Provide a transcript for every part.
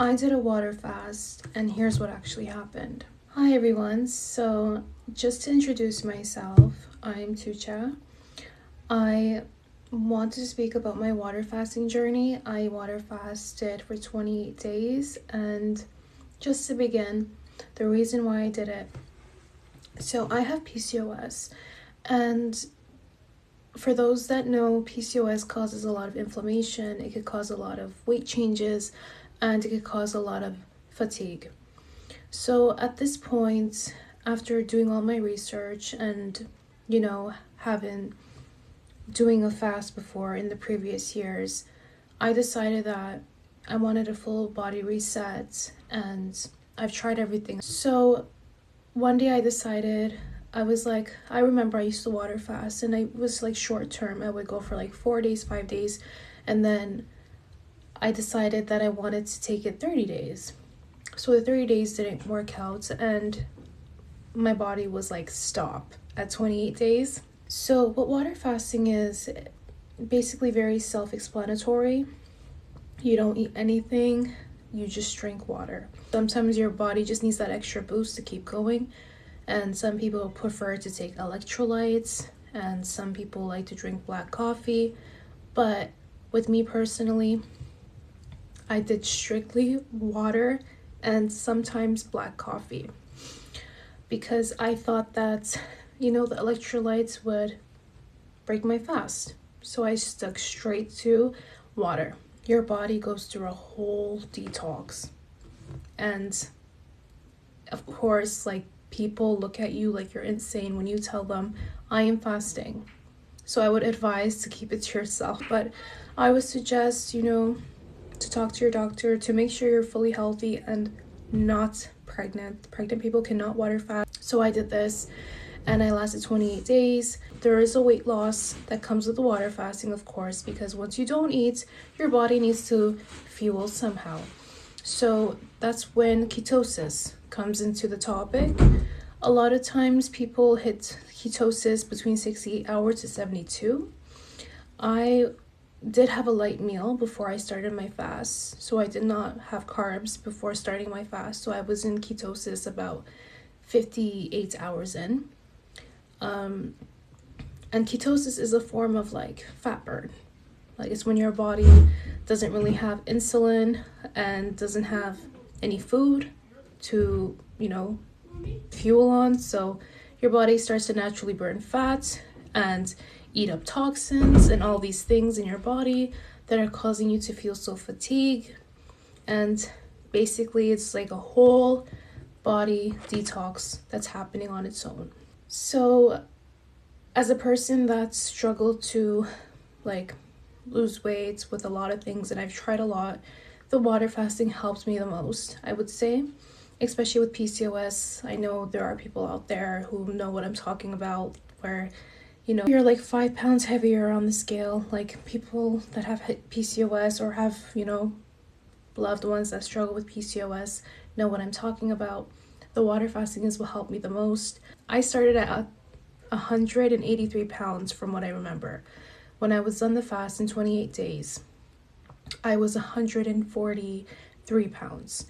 I did a water fast, and here's what actually happened. Hi everyone, so just to introduce myself, I'm Tucha. I want to speak about my water fasting journey. I water fasted for 28 days, and just to begin, the reason why I did it. So I have PCOS, and for those that know, PCOS causes a lot of inflammation, it could cause a lot of weight changes, and it could cause a lot of fatigue. So at this point, after doing all my research and, having doing a fast before in the previous years, I decided that I wanted a full body reset, and I've tried everything. So one day I decided, I remember I used to water fast, and I was like short term. I would go for like 4 days, 5 days, and then I decided that I wanted to take it 30 days. So the 30 days didn't work out, and my body was like, stop at 28 days. So what water fasting is, basically very self-explanatory. You don't eat anything, you just drink water. Sometimes your body just needs that extra boost to keep going, and some people prefer to take electrolytes, and some people like to drink black coffee. But with me personally, I did strictly water and sometimes black coffee, because I thought that, the electrolytes would break my fast. So I stuck straight to water. Your body goes through a whole detox. And of course, like, people look at you like you're insane when you tell them I am fasting. So I would advise to keep it to yourself. But I would suggest, to talk to your doctor to make sure you're fully healthy and not pregnant. Pregnant people cannot water fast. So I did this, and I lasted 28 days. There is a weight loss that comes with the water fasting, of course, because once you don't eat, your body needs to fuel somehow. So that's when ketosis comes into the topic. A lot of times people hit ketosis between 68 hours to 72. I did have a light meal before I started my fast, so I did not have carbs before starting my fast, so I was in ketosis about 58 hours in. And ketosis is a form of like fat burn. Like, it's when your body doesn't really have insulin and doesn't have any food to, fuel on, so your body starts to naturally burn fat and eat up toxins and all these things in your body that are causing you to feel so fatigued. And basically it's like a whole body detox that's happening on its own. So as a person that struggled to like lose weight with a lot of things, and I've tried a lot, the water fasting helped me the most, I would say, especially with PCOS. I know there are people out there who know what I'm talking about, where you're like 5 pounds heavier on the scale. Like, people that have PCOS or have, loved ones that struggle with PCOS know what I'm talking about. The water fasting is what helped me the most. I started at 183 pounds from what I remember. When I was on the fast in 28 days, I was 143 pounds.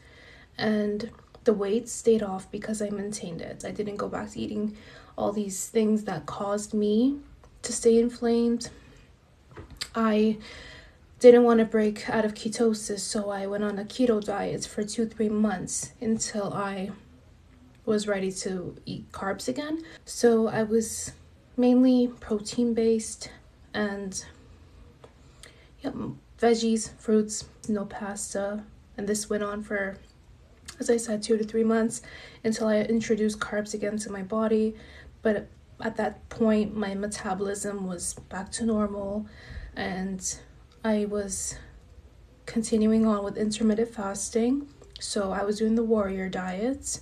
And the weight stayed off because I maintained it. I didn't go back to eating all these things that caused me to stay inflamed. I didn't want to break out of ketosis, so I went on a keto diet for 2-3 months until I was ready to eat carbs again. So I was mainly protein based, and veggies, fruits, no pasta. And this went on for, as I said, 2 to 3 months until I introduced carbs again to my body. But at that point, my metabolism was back to normal, and I was continuing on with intermittent fasting. So I was doing the warrior diet.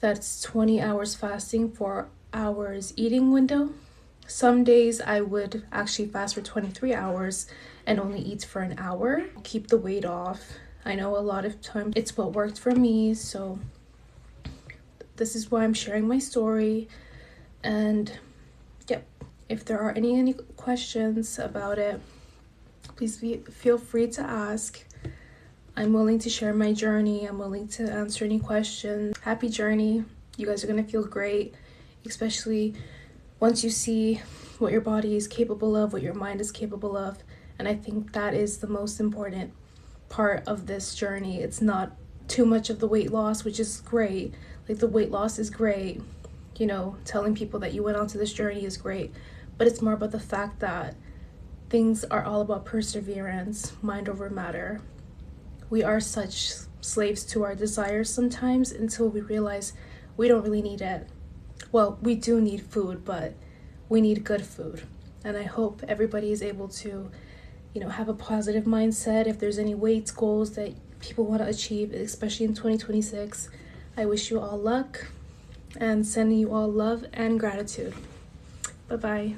That's 20 hours fasting, 4 hours eating window. Some days I would actually fast for 23 hours and only eat for an hour. Keep the weight off. I know a lot of times it's what worked for me, so this is why I'm sharing my story. And yep, if there are any questions about it, please feel free to ask. I'm willing to share my journey. I'm willing to answer any questions. Happy journey. You guys are gonna feel great, especially once you see what your body is capable of, what your mind is capable of. And I think that is the most important part of this journey. It's not too much of the weight loss, which is great. Like, the weight loss is great. You know, telling people that you went onto this journey is great. But it's more about the fact that things are all about perseverance, mind over matter. We are such slaves to our desires sometimes until we realize we don't really need it. Well, we do need food, but we need good food. And I hope everybody is able to, have a positive mindset. If there's any weight goals that people want to achieve, especially in 2026, I wish you all luck and sending you all love and gratitude. Bye-bye.